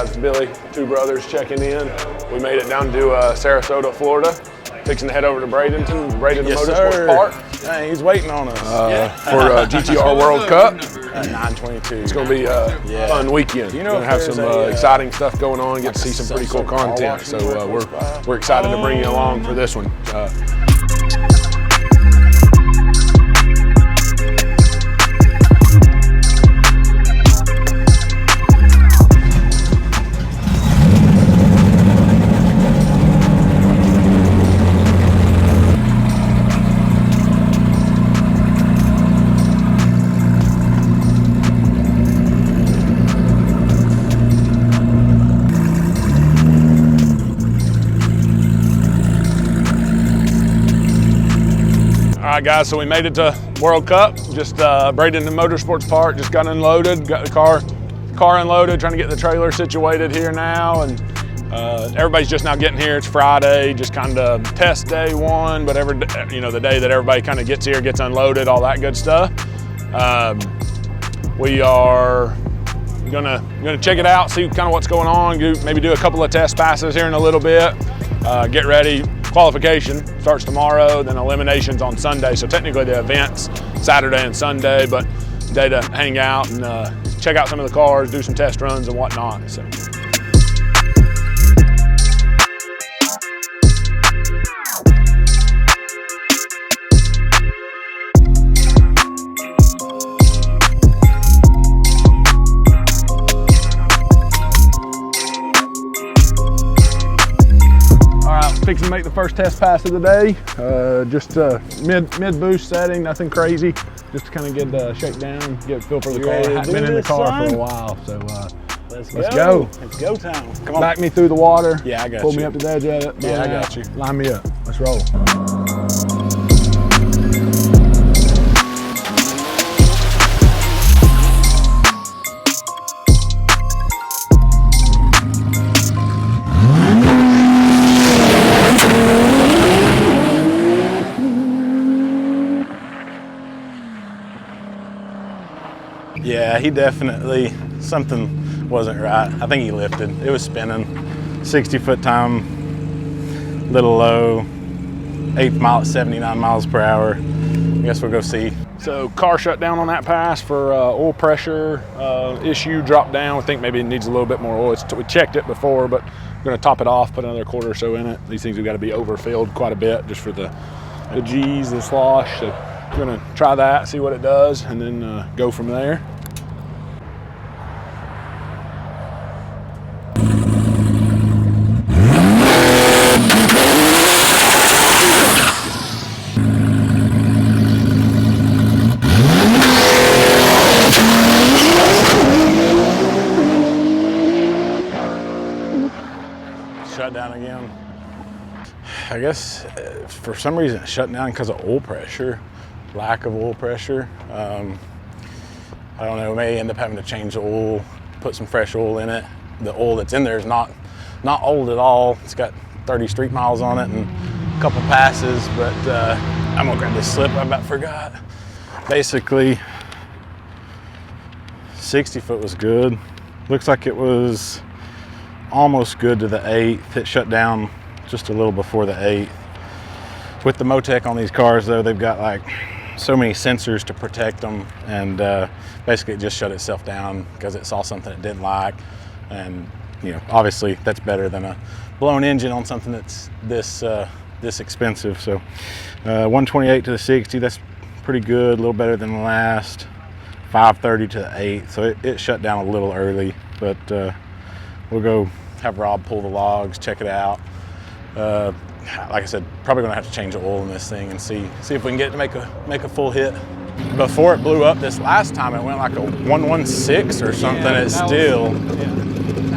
guys, Billy, two brothers checking in. We made it down to Sarasota, Florida. Fixing to head over to Bradenton Motorsports Park. Dang, he's waiting on us. For GTR World Cup. 922. It's going to be a fun weekend. You know, going to have some exciting stuff going on, get to see some pretty cool content. So we're excited to bring you along for this one. All right, guys, so we made it to World Cup, just Bradenton Motorsports Park, just got unloaded, got the car unloaded, trying to get the trailer situated here now, and everybody's just now getting here. It's Friday, just kind of test day one, but the day that everybody kind of gets here, gets unloaded, all that good stuff. We are gonna check it out, see kind of what's going on, maybe do a couple of test passes here in a little bit, get ready. Qualification starts tomorrow, then eliminations on Sunday. So technically the event's Saturday and Sunday, but day to hang out and check out some of the cars, do some test runs and whatnot. So. Fixing to make the first test pass of the day. Just mid boost setting, nothing crazy. Just to kind of get shape down, get a feel for the car. Haven't been in the car for a while, so let's go. It's go time. Come on. Back me through the water. Yeah, I got Pull you. me up to the edge of it. Yeah, I got you. Line me up. Let's roll. Yeah, he definitely, something wasn't right. I think he lifted. It was spinning. 60-foot time, little low, 8th mile at 79 miles per hour. I guess we'll go see. So car shut down on that pass for oil pressure issue, dropped down. I think maybe it needs a little bit more oil. We checked it before, but we're gonna top it off, put another quarter or so in it. These things have gotta be overfilled quite a bit just for the G's, the slosh. So we're gonna try that, see what it does, and then go from there. Shut down again. I guess for some reason it shut down because of oil pressure, lack of oil pressure. I don't know, we may end up having to change the oil, put some fresh oil in it. The oil that's in there is not old at all. It's got 30 street miles on it and a couple passes, but I'm gonna grab this slip, I about forgot. Basically, 60 foot was good. Looks like it was almost good to the 8th. It shut down just a little before the 8th. With the Motec on these cars though, they've got like so many sensors to protect them, and basically it just shut itself down because it saw something it didn't like. And obviously that's better than a blown engine on something that's this expensive. So 128 to the 60, that's pretty good, a little better than the last. 530 to the 8th, so it shut down a little early, but we'll go have Rob pull the logs, check it out. Like I said, probably gonna have to change the oil in this thing and see if we can get it to make a full hit. Before it blew up this last time, it went like a 116 or something. That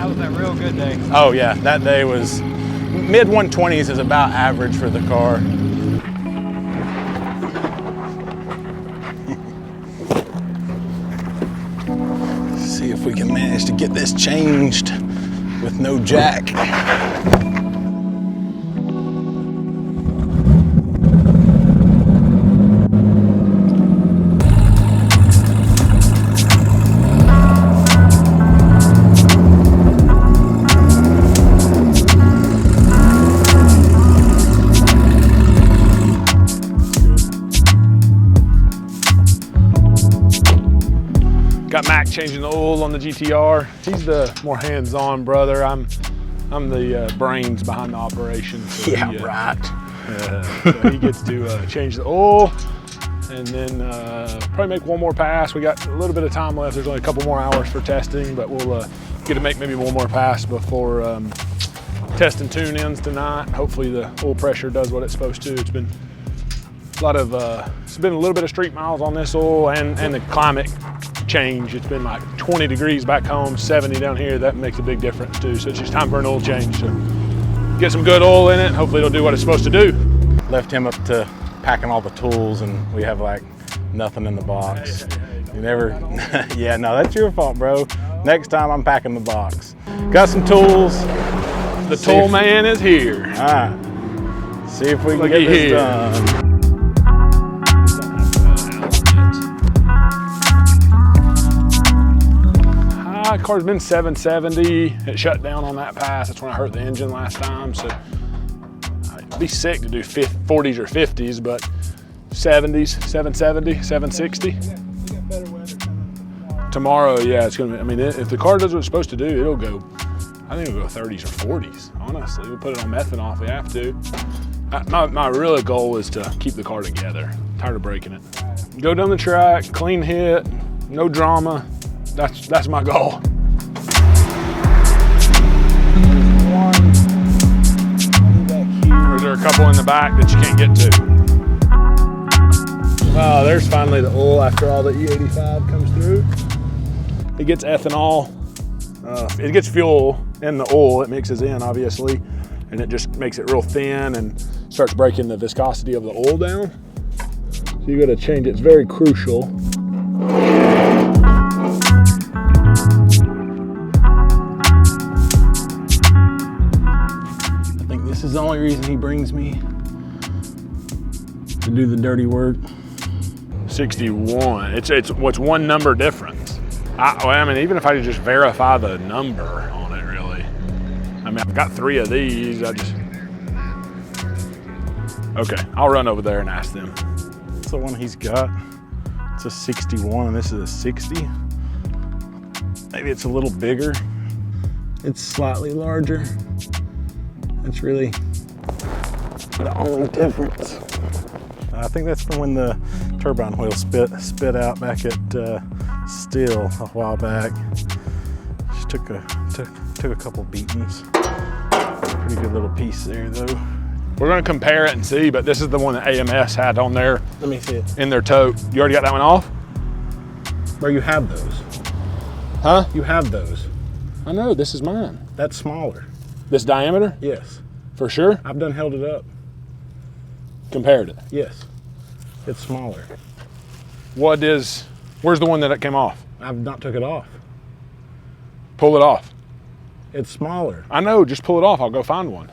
was that real good day. Oh yeah, that day was mid 120s is about average for the car. See if we can manage to get this changed with no jack. Got Mac changing the oil on the GTR. He's the more hands-on brother. I'm the brains behind the operation. So right. So he gets to change the oil and then probably make one more pass. We got a little bit of time left. There's only a couple more hours for testing, but we'll get to make maybe one more pass before testing tune-ins tonight. Hopefully the oil pressure does what it's supposed to. It's been a lot of, it's been a little bit of street miles on this oil and the climate change. It's been like 20 degrees back home, 70 down here. That makes a big difference too. So it's just time for an oil change. So get some good oil in it. Hopefully it'll do what it's supposed to do. Left him up to packing all the tools and we have like nothing in the box. You never, yeah, no, that's your fault, bro. Next time I'm packing the box. Got some tools. The tool man is here. All right. See if we can get this done. Car's been 770. It shut down on that pass. That's when I hurt the engine last time. So I'd be sick to do 40s or 50s, but 70s, 770, 760. Tomorrow, yeah, it's gonna be, I mean, if the car does what it's supposed to do, it'll go, I think it'll go 30s or 40s, honestly. We'll put it on methanol if we have to. My real goal is to keep the car together. I'm tired of breaking it. Go down the track, clean hit, no drama. That's my goal. There's a couple in the back that you can't get to. Oh, there's finally the oil after all the E85 comes through. It gets ethanol, it gets fuel in the oil, it mixes in obviously, and it just makes it real thin and starts breaking the viscosity of the oil down. So you gotta change it, it's very crucial. This is the only reason he brings me to do the dirty work. 61, it's what's one number difference. I mean, even if I could just verify the number on it, really. I mean, I've got 3 of these, okay, I'll run over there and ask them. That's the one he's got. It's a 61 and this is a 60. Maybe it's a little bigger. It's slightly larger. That's really the only difference. I think that's from when the turbine wheel spit out back at Steel a while back. Just took a couple beatings. Pretty good little piece there though. We're gonna compare it and see, but this is the one that AMS had on there. Let me see it. In their tote. You already got that one off? Bro, you have those. Huh? You have those. I know, this is mine. That's smaller. This diameter? Yes. For sure? I've done held it up. Compared it? Yes. It's smaller. Where's the one that came off? I've not took it off. Pull it off. It's smaller. I know, just pull it off. I'll go find one.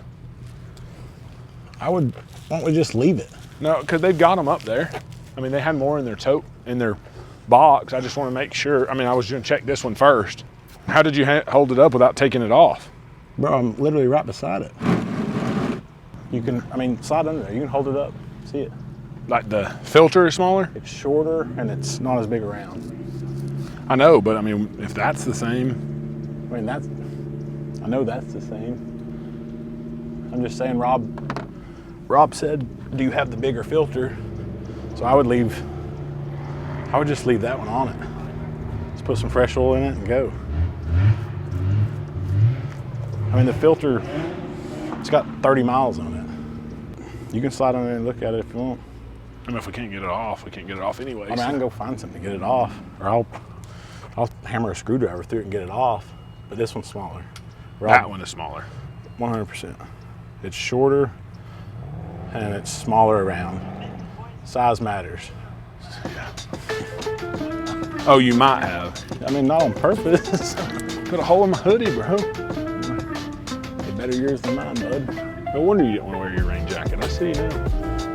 Why don't we just leave it? No, because they've got them up there. I mean, they had more in their tote, in their box. I just want to make sure. I mean, I was going to check this one first. How did you hold it up without taking it off? Bro, I'm literally right beside it. You can, I mean, slide under there. You can hold it up, see it. Like the filter is smaller? It's shorter and it's not as big around. I know, but I mean, if that's the same. I mean, I know that's the same. I'm just saying, Rob said, do you have the bigger filter? So I would just leave that one on it. Just put some fresh oil in it and go. I mean, the filter, it's got 30 miles on it. You can slide on there and look at it if you want. I mean, if we can't get it off, we can't get it off anyway. I mean, I can go find something to get it off, or I'll hammer a screwdriver through it and get it off, but this one's smaller. That one is smaller. 100%. It's shorter and it's smaller around. Size matters. Yeah. Oh, you might have. I mean, not on purpose. Put a hole in my hoodie, bro. Better yours than mine, bud. No wonder you didn't want to wear your rain jacket. I see now.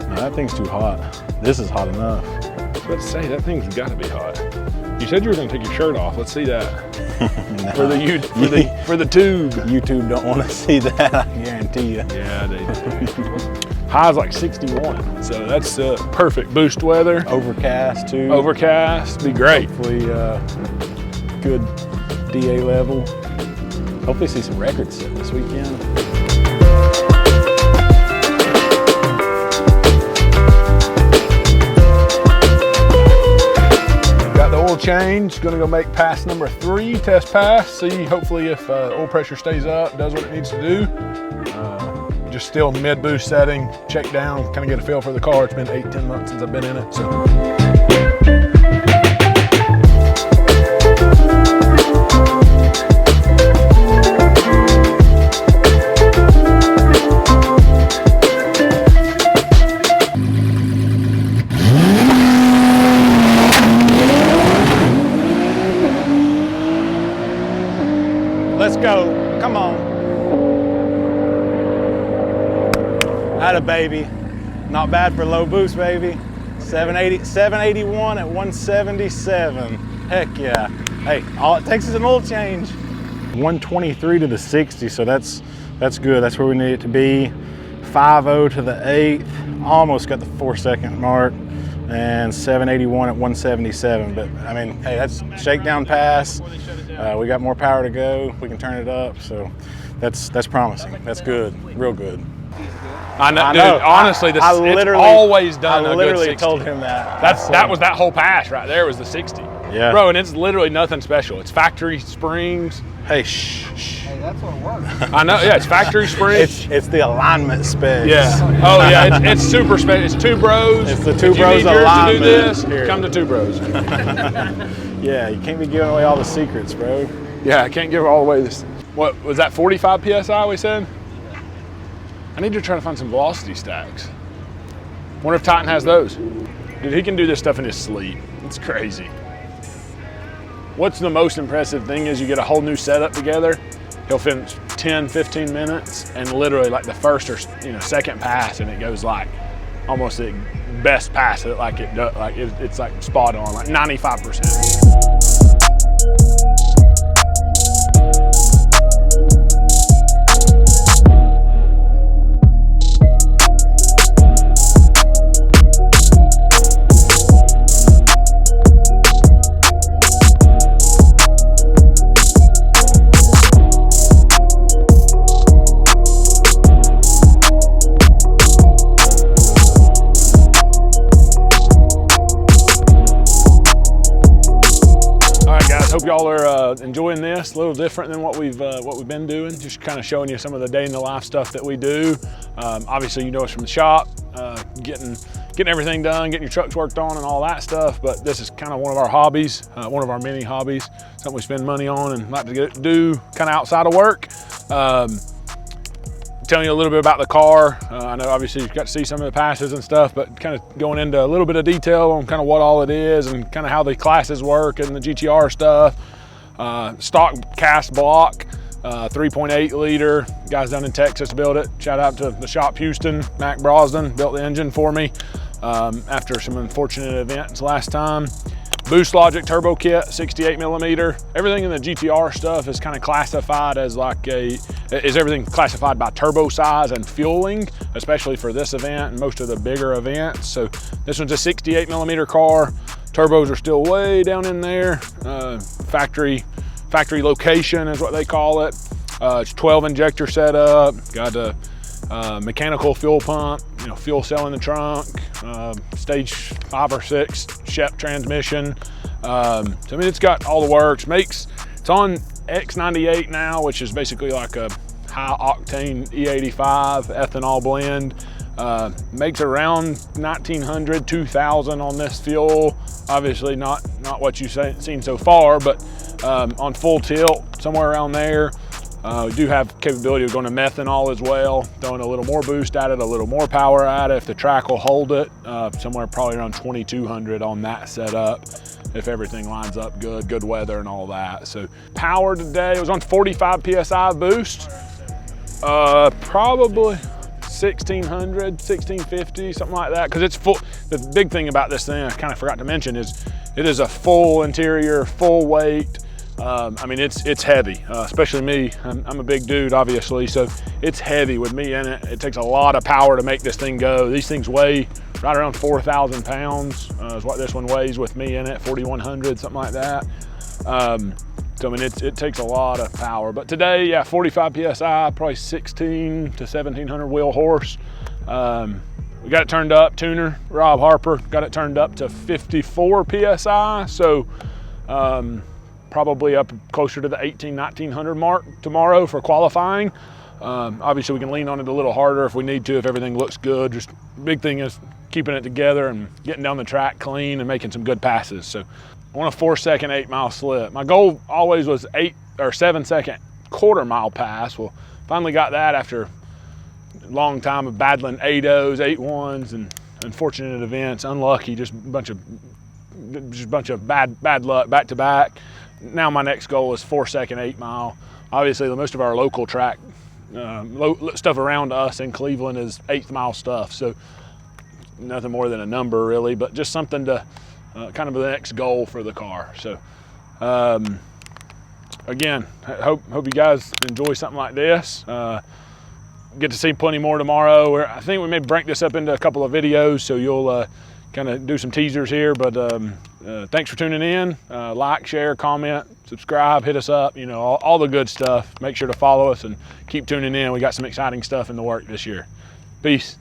No, that thing's too hot. This is hot enough. I was about to say, that thing's got to be hot. You said you were going to take your shirt off. Let's see that. No. For the tube. YouTube don't want to see that, I guarantee you. Yeah, they do. High's like 61, so that's perfect boost weather. Overcast too. Overcast, be great. Hopefully good DA level. Hopefully see some records set this weekend. Got the oil change, gonna go make pass number 3, test pass, see hopefully if oil pressure stays up, does what it needs to do. Just still mid boost setting, check down, kind of get a feel for the car. It's been 8-10 months since I've been in it, so. Let's go, come on. Atta baby, not bad for low boost, baby. 781 at 177. Heck yeah. Hey, all it takes is an oil change. 123 to the 60, so that's good. That's where we need it to be. 5.0 to the 8th, almost got the 4-second mark, and 781 at 177. But I mean, hey, that's shakedown pass. We got more power to go. We can turn it up, so that's promising. That's good, real good. I know, dude, honestly, it's always done a good 60. I literally told him that. That was that whole pass right there was the 60. Yeah. Bro, and it's literally nothing special. It's factory springs. Hey, shh. Hey, that's what works. I know, yeah, it's factory springs. It's the alignment specs. Yeah. Oh yeah, it's super special. It's Two Bros. It's the Two If Bros you need yours alignment. to do this, Here. come to Two Bros. Yeah, you can't be giving away all the secrets, bro. Yeah, I can't give all away this. What was that, 45 PSI we said? I need to try to find some velocity stacks. Wonder if Titan has those. Dude, he can do this stuff in his sleep. It's crazy. What's the most impressive thing is you get a whole new setup together. He'll finish 10, 15 minutes and literally like the first or second pass and it goes like almost the best pass that it's like spot on, like 95%. Hope y'all are enjoying this. A little different than what we've been doing. Just kind of showing you some of the day in the life stuff that we do. Obviously, you know us from the shop, getting everything done, getting your trucks worked on, and all that stuff. But this is kind of one of our hobbies, one of our many hobbies. Something we spend money on and like to do kind of outside of work. Telling you a little bit about the car. I know obviously you've got to see some of the passes and stuff, but kind of going into a little bit of detail on kind of what all it is and kind of how the classes work and the GTR stuff. Stock cast block, 3.8 liter. Guys down in Texas built it. Shout out to the shop Houston. Mac Brosnan built the engine for me after some unfortunate events last time. Boost Logic turbo kit, 68 millimeter. Everything in the GTR stuff is kind of classified as everything classified by turbo size and fueling, especially for this event and most of the bigger events. So this one's a 68 millimeter car. Turbos are still way down in there. Factory location is what they call it. It's 12 injector setup. Got a mechanical fuel pump, fuel cell in the trunk, stage 5 or 6 Shep transmission. So I mean, it's got all the works. It's on X98 now, which is basically like a high octane E85 ethanol blend. Makes around 1900, 2000 on this fuel. Obviously not what you've seen so far, but on full tilt, somewhere around there. We do have capability of going to methanol as well, throwing a little more boost at it, a little more power at it if the track will hold it. Somewhere probably around 2200 on that setup if everything lines up good weather and all that. So power today, it was on 45 PSI boost, probably 1600, 1650, something like that, because it's full. The big thing about this thing I kind of forgot to mention is it is a full interior, full weight. I mean, it's heavy, especially me. I'm a big dude, obviously, so it's heavy with me in it. It takes a lot of power to make this thing go. These things weigh right around 4,000 pounds is what this one weighs with me in it, 4,100, something like that. So I mean, it takes a lot of power. But today, yeah, 45 PSI, probably 16 to 1700 wheel horse. We got it turned up, tuner, Rob Harper, got it turned up to 54 PSI. So probably up closer to the 1900 mark tomorrow for qualifying. Obviously we can lean on it a little harder if we need to, if everything looks good. Just big thing is keeping it together and getting down the track clean and making some good passes. So I want a 4-second 8-mile slip. My goal always was 8 or 7-second quarter-mile pass. Well, finally got that after a long time of battling 8.0s, 8.1s, and unfortunate events, unlucky, just a bunch of bad luck back to back. Now my next goal is 4-second 8-mile. Obviously, most of our local track stuff around us in Cleveland is 8th mile stuff, so nothing more than a number really, but just something to kind of the next goal for the car. So again, hope you guys enjoy something like this. Get to see plenty more tomorrow. I think we may break this up into a couple of videos, so you'll kind of do some teasers here, but thanks for tuning in. Like, share, comment, subscribe, hit us up, you know, all the good stuff. Make sure to follow us and keep tuning in. We got some exciting stuff in the work this year. Peace.